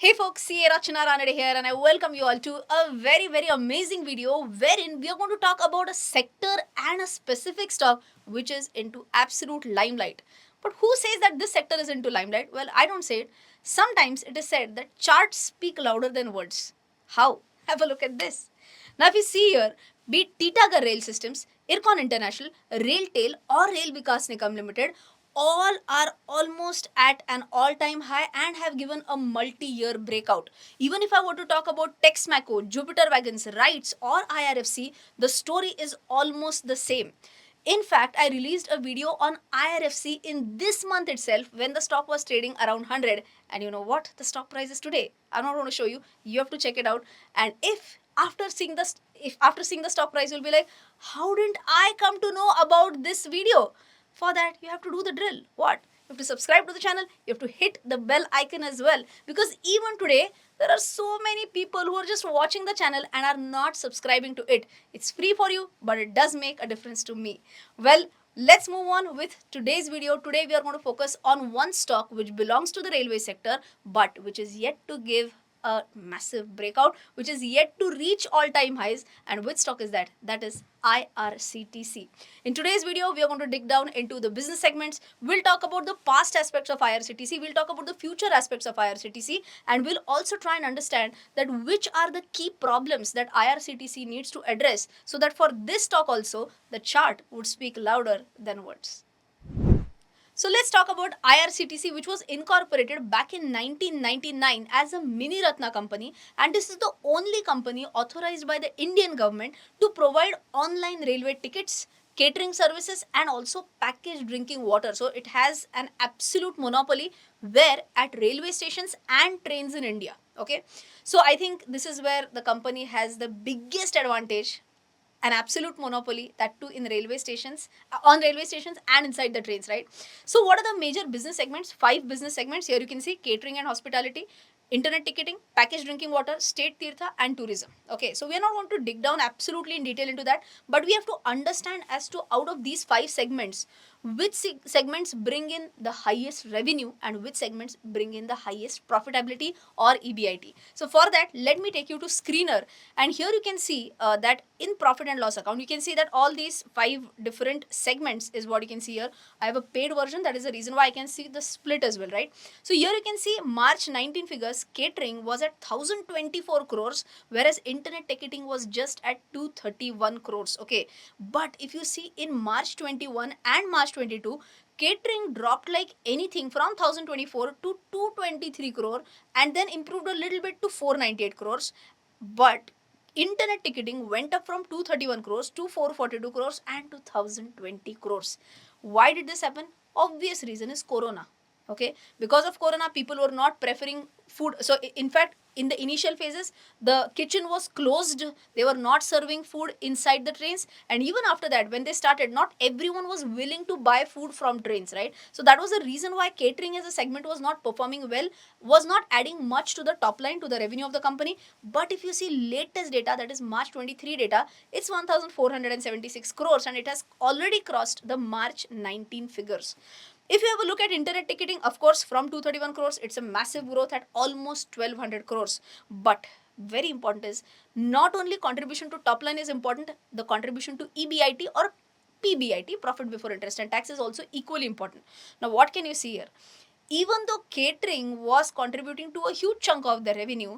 Hey folks, Rachana Ranade here, and I welcome you all to a very amazing video wherein we are going to talk about a sector and a specific stock which is into absolute limelight. But who says that this sector is into limelight? Well, I don't say it. Sometimes it is said that charts speak louder than words. How? Have a look at this. Now, if you see here, be it Titagar Rail Systems, Ircon International, Railtail, or Rail Vikas Nigam Limited, all are almost at an all-time high and have given a multi-year breakout. Even if I were to talk about Texmaco, Jupiter Wagons, Rights, or IRFC, the story is almost the same. In fact, I released a video on IRFC in this month itself when the stock was trading around 100. And you know what? The stock price is today. I'm not going to show you. You have to check it out. And if after seeing the stock price, you'll be like, how didn't I come to know about this video? For that, you have to do the drill. What? You have to subscribe to the channel. You have to hit the bell icon as well. Because even today, there are so many people who are just watching the channel and are not subscribing to it. It's free for you, but it does make a difference to me. Well, let's move on with today's video. Today, we are going to focus on one stock which belongs to the railway sector, but which is yet to give a massive breakout, which is yet to reach all-time highs. And which stock is that? That is IRCTC. In today's video, we are going to dig down into the business segments. We'll talk about the past aspects of IRCTC. We'll talk about the future aspects of IRCTC. And we'll also try and understand that which are the key problems that IRCTC needs to address so that for this stock also, the chart would speak louder than words. So let's talk about IRCTC, which was incorporated back in 1999 as a mini Ratna company, and this is the only company authorized by the Indian government to provide online railway tickets, catering services, and also packaged drinking water. So it has an absolute monopoly where at railway stations and trains in India. Okay, so I think this is where the company has the biggest advantage, an absolute monopoly, that too in railway stations, on railway stations and inside the trains, right? So what are the major business segments? 5 business segments. Here you can see catering and hospitality, internet ticketing, packaged drinking water, state tirtha, and tourism. Okay, so we are not going to dig down absolutely in detail into that, but we have to understand as to out of these 5 segments, which segments bring in the highest revenue and which segments bring in the highest profitability or EBIT. So for that, let me take you to screener, and here you can see that in profit and loss account, you can see that all these 5 different segments is what you can see here. I have a paid version, that is the reason why I can see the split as well, right? So here you can see March 19 figures. Catering was at 1024 crores, whereas internet ticketing was just at 231 crores. Okay, but if you see in March 21 and March 22, catering dropped like anything from 1024 to 223 crore and then improved a little bit to 498 crores. But internet ticketing went up from 231 crores to 442 crores and to 1020 crores. Why did this happen? Obvious reason is corona. Okay, because of corona, people were not preferring food. So in fact, in the initial phases, the kitchen was closed. They were not serving food inside the trains, and even after that, when they started, not everyone was willing to buy food from trains, right? So that was the reason why catering as a segment was not performing well, was not adding much to the top line, to the revenue of the company. But if you see latest data, that is March 23 data, it's 1476 crores and it has already crossed the March 19 figures. If you have a look at internet ticketing, of course, from 231 crores, it's a massive growth at almost 1200 crores. But very important is not only contribution to top line is important, the contribution to EBIT or PBIT, profit before interest and tax, is also equally important. Now, what can you see here? Even though catering was contributing to a huge chunk of the revenue,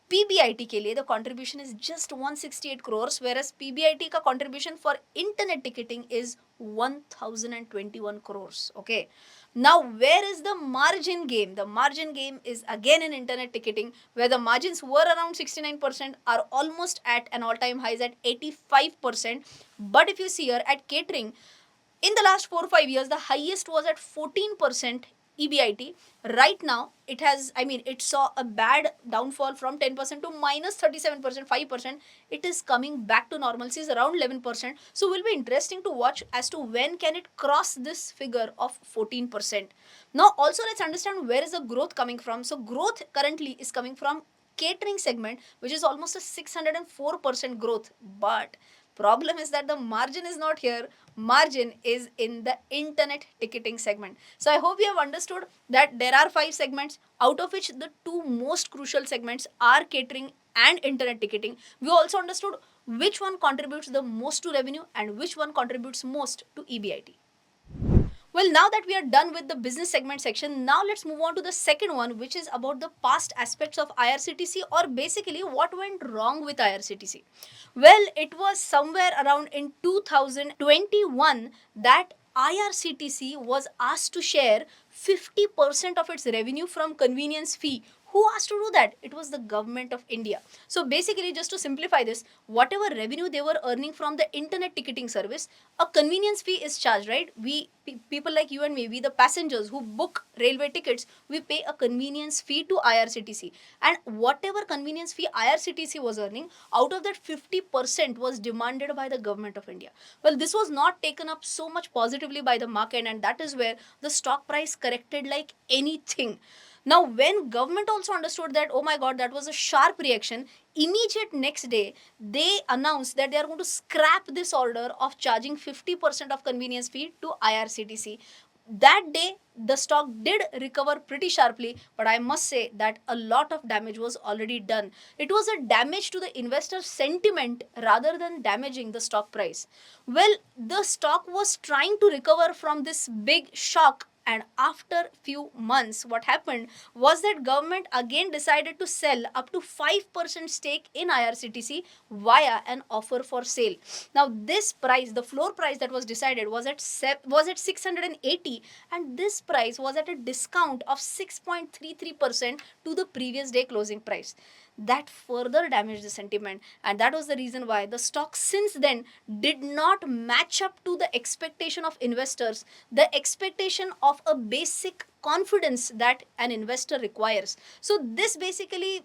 PBIT के लिए the contribution is just 168 crores, whereas PBIT का contribution for internet ticketing is 1021 crores. Okay, now where is the margin game? The margin game is again in internet ticketing, where the margins were around 69%, are almost at an all-time highs at 85%. But if you see here at catering, in the last 4 or 5 years, the highest was at 14% EBIT. Right now, it saw a bad downfall from 10% to minus 37%, 5%. It is coming back to normalcy, is around 11%. So, will be interesting to watch as to when can it cross this figure of 14%. Now, also let's understand where is the growth coming from. So, growth currently is coming from catering segment, which is almost a 604% growth. But Problem is that the margin is not here. Margin is in the internet ticketing segment. So I hope you have understood that there are 5 segments, out of which the 2 most crucial segments are catering and internet ticketing. We also understood which one contributes the most to revenue and which one contributes most to EBIT. Well, now that we are done with the business segment section, now let's move on to the second one, which is about the past aspects of IRCTC, or basically what went wrong with IRCTC. Well, it was somewhere around in 2021 that IRCTC was asked to share 50% of its revenue from convenience fee. Who asked to do that? It was the government of India. So basically, just to simplify this, whatever revenue they were earning from the internet ticketing service, a convenience fee is charged, right? People like you and me, we the passengers who book railway tickets, we pay a convenience fee to IRCTC. And whatever convenience fee IRCTC was earning, out of that 50% was demanded by the government of India. Well, this was not taken up so much positively by the market, and that is where the stock price corrected like anything. Now, when government also understood that, oh my god, that was a sharp reaction, immediate next day, they announced that they are going to scrap this order of charging 50% of convenience fee to IRCTC. That day, the stock did recover pretty sharply, but I must say that a lot of damage was already done. It was a damage to the investor sentiment rather than damaging the stock price. Well, the stock was trying to recover from this big shock, and after few months what happened was that government again decided to sell up to 5% stake in IRCTC via an offer for sale. Now this price, the floor price that was decided, was at 680, and this price was at a discount of 6.33% to the previous day closing price. That further damaged the sentiment, and that was the reason why the stock since then did not match up to the expectation of investors, the expectation of a basic confidence that an investor requires. So this basically,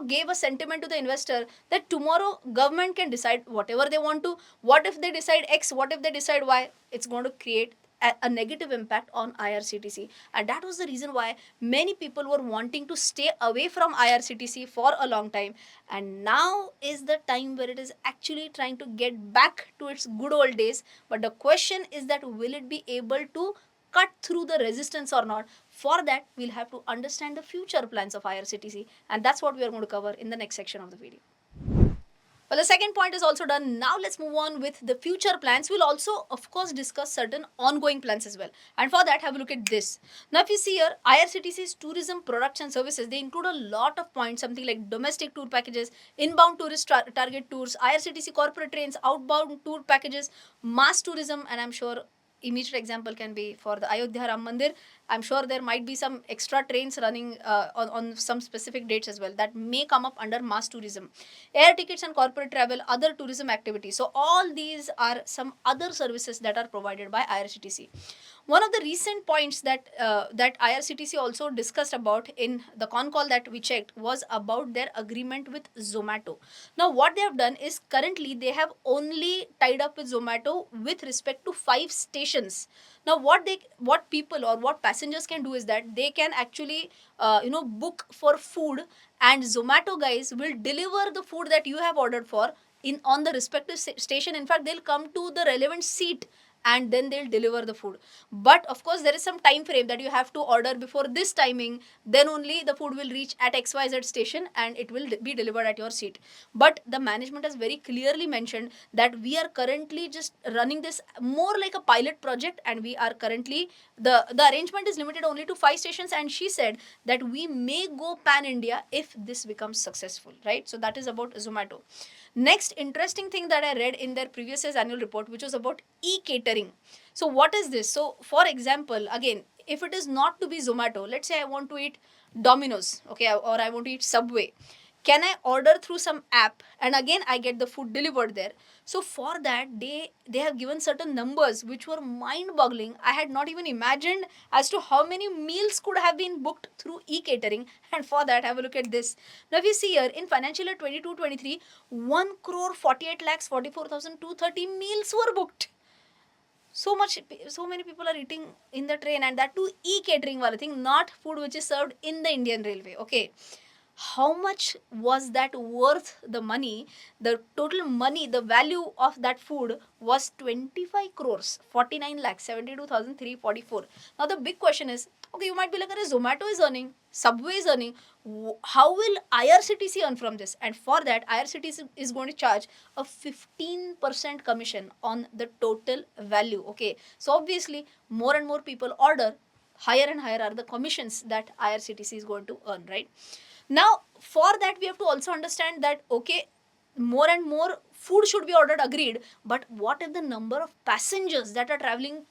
gave a sentiment to the investor that tomorrow government can decide whatever they want to. What if they decide X? What if they decide Y? It's going to create a negative impact on IRCTC, and that was the reason why many people were wanting to stay away from IRCTC for a long time. And now is the time where it is actually trying to get back to its good old days. But the question is that will it be able to cut through the resistance or not? For that, we'll have to understand the future plans of IRCTC, and that's what we are going to cover in the next section of the video. Well, the second point is also done. Now let's move on with the future plans. We'll also, of course, discuss certain ongoing plans as well. And for that, have a look at this. Now, if you see here, IRCTC's tourism products and services, they include a lot of points, something like domestic tour packages, inbound tourist target tours, IRCTC corporate trains, outbound tour packages, mass tourism, and I'm sure immediate example can be for the Ayodhya Ram Mandir. I'm sure there might be some extra trains running on some specific dates as well that may come up under mass tourism. Air tickets and corporate travel, other tourism activities. So all these are some other services that are provided by IRCTC. One of the recent points that IRCTC also discussed about in the con call that we checked was about their agreement with Zomato. Now, what they have done is currently they have only tied up with Zomato with respect to 5 stations. Now, what people or what passengers can do is that they can actually book for food, and Zomato guys will deliver the food that you have ordered for in on the respective station. In fact, they'll come to the relevant seat and then they'll deliver the food. But of course, there is some time frame that you have to order before this timing, then only the food will reach at XYZ station and it will be delivered at your seat. But the management has very clearly mentioned that we are currently just running this more like a pilot project, and we are currently the arrangement is limited only to 5 stations, and she said that we may go pan India if this becomes successful, right? So that is about Zomato. Next interesting thing that I read in their previous year's annual report, which was about e-catering. So what is this? So for example, again, if it is not to be Zomato, let's say I want to eat Domino's, okay, or I want to eat Subway. Can I order through some app and again I get the food delivered there? So for that, they have given certain numbers which were mind boggling. I had not even imagined as to how many meals could have been booked through e-catering. And for that, have a look at this. Now if you see here, in financial year 22-23, 1 crore 48 lakhs 44,230 meals were booked. So many people are eating in the train, and that too e-catering wala thing, not food which is served in the Indian railway. Okay. how much was that worth the money? The total money, the value of that food was 25 crores, 49 lakhs, 72,344. Now the big question is, okay, you might be like, Zomato is earning, Subway is earning. How will IRCTC earn from this? And for that, IRCTC is going to charge a 15% commission on the total value. Okay, so obviously, more and more people order, higher and higher are the commissions that IRCTC is going to earn, right? Now, for that, we have to also understand that, okay, more and more food should be ordered, agreed, but what if the number of passengers that are traveling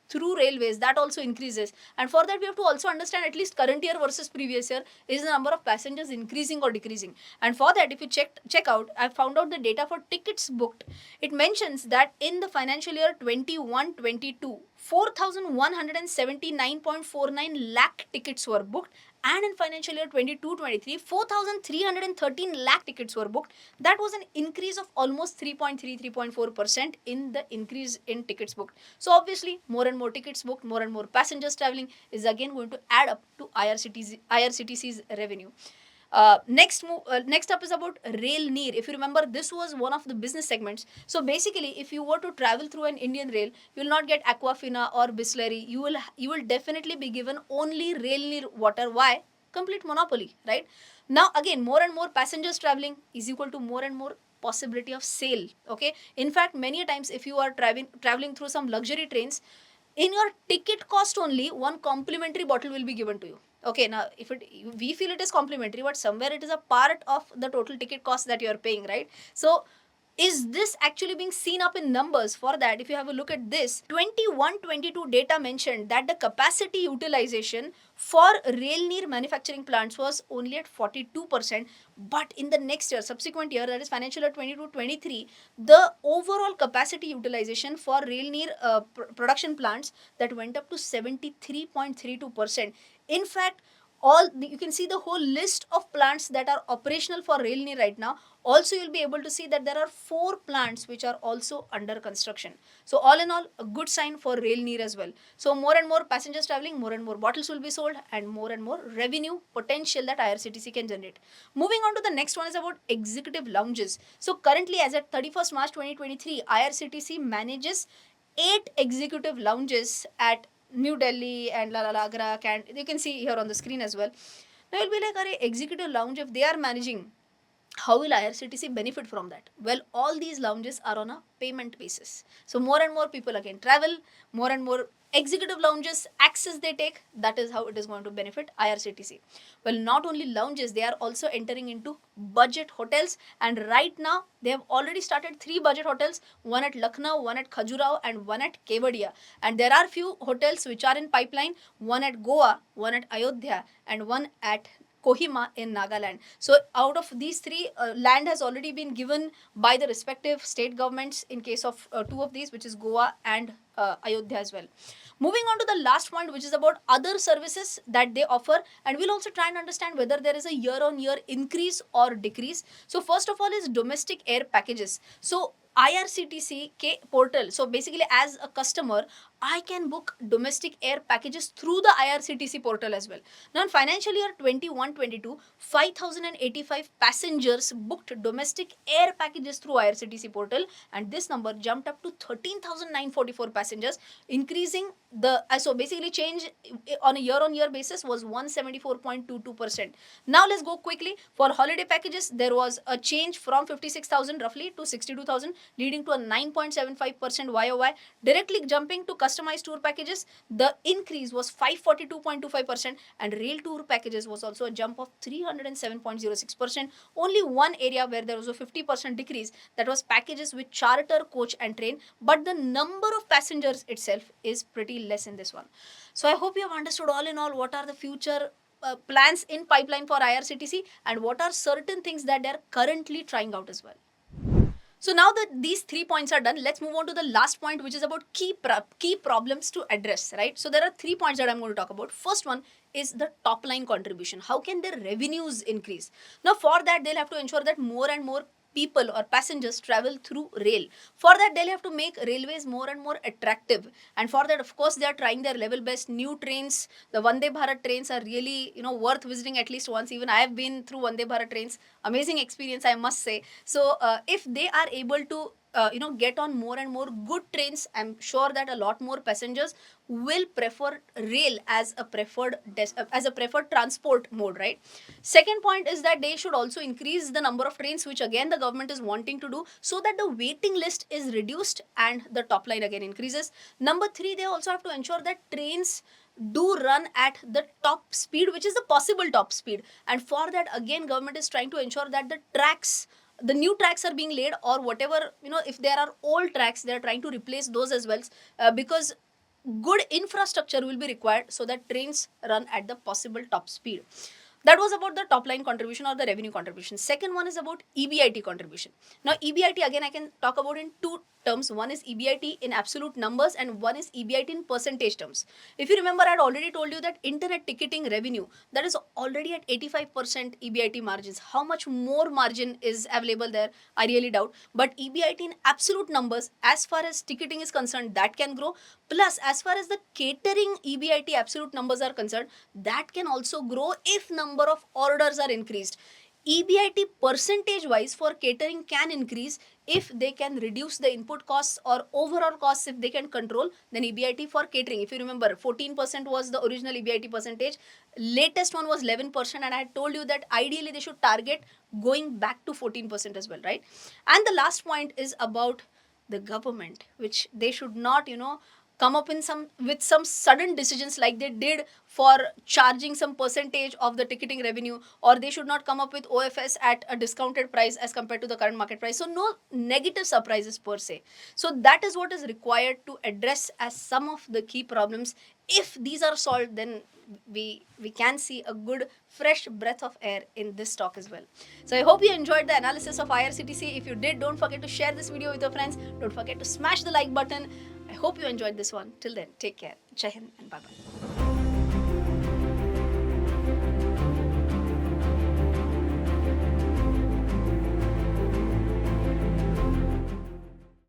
through railways, that also increases? And for that, we have to also understand, at least current year versus previous year, is the number of passengers increasing or decreasing? And for that, if you check out, I found out the data for tickets booked. It mentions that in the financial year 21-22, 4,179.49 lakh tickets were booked, and in financial year 22-23, 4,313 lakh tickets were booked. That was an increase of almost 3.4% in the increase in tickets booked. So obviously, more and more tickets booked, more and more passengers traveling is again going to add up to IRCTC's revenue. Next up is about Rail Neer. If you remember, this was one of the business segments. So basically, if you were to travel through an Indian rail, you will not get Aquafina or Bisleri. You will definitely be given only Rail Neer water. Why? Complete monopoly, right? Now again, more and more passengers traveling is equal to more and more possibility of sale. Okay. In fact, many times if you are traveling through some luxury trains, in your ticket cost only one complimentary bottle will be given to you. Okay, now if it, we feel it is complimentary, but somewhere it is a part of the total ticket cost that you are paying, right? So is this actually being seen up in numbers? For that, if you have a look at this 21-22 data mentioned that the capacity utilization for Rail Neer manufacturing plants was only at 42%, but in the next year, subsequent year, that is financial year 22-23, the overall capacity utilization for Rail Neer production plants, that went up to 73.32%. In fact, you can see the whole list of plants that are operational for Rail Neer right now. Also, you'll be able to see that there are 4 plants which are also under construction. So all in all, a good sign for Rail Neer as well. So more and more passengers traveling, more and more bottles will be sold, and more revenue potential that IRCTC can generate. Moving on to the next one is about executive lounges. So currently, as at 31st March 2023, IRCTC manages 8 executive lounges at New Delhi and Agra, and you can see here on the screen as well. Now you'll be like, are executive lounge, if they are managing, how will IRCTC benefit from that? Well, all these lounges are on a payment basis. So more and more people again travel, more and more executive lounges access they take. That is how it is going to benefit IRCTC. Well, not only lounges, they are also entering into budget hotels, and right now they have already started 3 budget hotels, one at Lucknow, one at Khajuraho, and one at Kevadia. And there are few hotels which are in pipeline, one at Goa, one at Ayodhya, and one at Kohima in Nagaland. So out of these 3, land has already been given by the respective state governments in case of 2 of these, which is Goa and Ayodhya as well. Moving on to the last point, which is about other services that they offer, and we'll also try and understand whether there is a year-on-year increase or decrease. So first of all is domestic air packages. So IRCTC K portal. So basically, as a customer, I can book domestic air packages through the IRCTC portal as well. Now, in financial year 21-22, 5,085 passengers booked domestic air packages through IRCTC portal, and this number jumped up to 13,944 passengers, increasing the so basically change on a year-on-year basis was 174.22%. Now let's go quickly for holiday packages. There was a change from 56,000 roughly to 62,000, leading to a 9.75% YOY. Directly jumping to customized tour packages, the increase was 542.25%, and rail tour packages was also a jump of 307.06%. Only one area where there was a 50% decrease, that was packages with charter, coach and train, but the number of passengers itself is pretty less in this one. So I hope you have understood all in all what are the future plans in pipeline for IRCTC, and what are certain things that they are currently trying out as well. So now that these 3 points are done, let's move on to the last point, which is about key problems to address, right? So there are 3 points that I'm going to talk about. First one is the top line contribution. How can their revenues increase? Now for that, they'll have to ensure that more and more people or passengers travel through rail. For that, they'll have to make railways more and more attractive, and for that, of course, they are trying their level best. New trains, the Vande Bharat trains, are really, worth visiting at least once. Even I have been through Vande Bharat trains. Amazing experience, I must say. So if they are able to get on more and more good trains, I'm sure that a lot more passengers will prefer rail as a preferred transport mode, right? Second point is that they should also increase the number of trains, which again the government is wanting to do, so that the waiting list is reduced and the top line again increases. Number 3, they also have to ensure that trains do run at the top speed, which is the possible top speed, and for that again government is trying to ensure that the new tracks are being laid, or whatever, if there are old tracks, they are trying to replace those as well, because good infrastructure will be required so that trains run at the possible top speed. That was about the top line contribution or the revenue contribution. Second one is about EBIT contribution. Now, EBIT again I can talk about in two terms. One is EBIT in absolute numbers, and one is EBIT in percentage terms. If you remember, I had already told you that internet ticketing revenue, that is already at 85% EBIT margins. How much more margin is available there? I really doubt. But EBIT in absolute numbers, as far as ticketing is concerned, that can grow. Plus, as far as the catering EBIT absolute numbers are concerned, that can also grow if number of orders are increased. EBIT percentage wise for catering can increase if they can reduce the input costs or overall costs. If they can control, then EBIT for catering, if you remember, 14% was the original EBIT percentage, latest one was 11%, and I had told you that ideally they should target going back to 14% as well, right? And the last point is about the government, which they should not, come up in some sudden decisions like they did for charging some percentage of the ticketing revenue, or they should not come up with OFS at a discounted price as compared to the current market price. So no negative surprises per se. So that is what is required to address as some of the key problems. If these are solved, then we can see a good fresh breath of air in this stock as well. So I hope you enjoyed the analysis of IRCTC. If you did, don't forget to share this video with your friends. Don't forget to smash the like button. I hope you enjoyed this one. Till then, take care. Jai Hind and bye bye.